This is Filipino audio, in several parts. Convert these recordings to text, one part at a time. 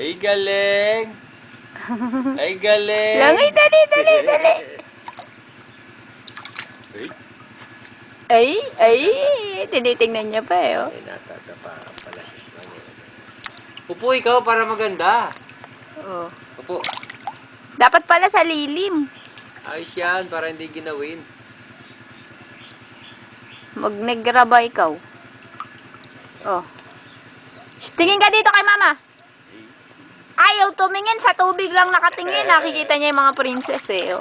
Ay, galing. Ay, galing. Langay, dali. Ay, tinitingnan niya pa eh. Oh. Ay, natatapa pala siya. Upo ikaw para maganda. Oh. Upo. Dapat pala sa lilim. Ayos yan, para hindi ginawin. Magnegra ba ikaw? Oh. Shh, tingin ka dito kay mama. Ayaw tumingin, sa tubig lang nakatingin. Nakikita niya yung mga princess eh. Oh.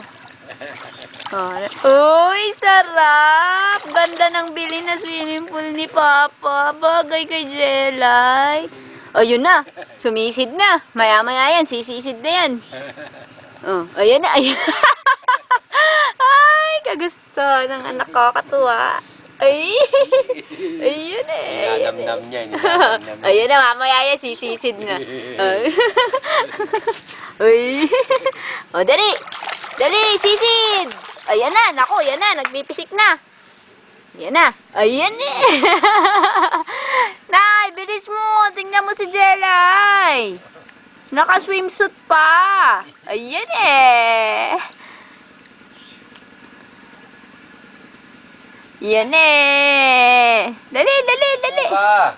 Uy, sarap! Ganda ng bili na swimming pool ni Papa. Bagay kay Jelay. O, yun na. Sumisid na. Maya-maya yan. Sisisid na yan. Oh, ayan na. Ayan. Ay, kagusto ng anak ko. Katuwa. Ay, ayun eh. Nilalamnam niya. Ayun na, mamaya yan. Sisisid na. Uy. O, dali. Dali, sisid! Ayan na, naku, yan na, nagpipisik na. Yan na, ayan eh. Nay, bilis mo, tingnan mo si Jelay. Naka-swimsuit pa. Ayan eh. Yan eh. Dali. Pa!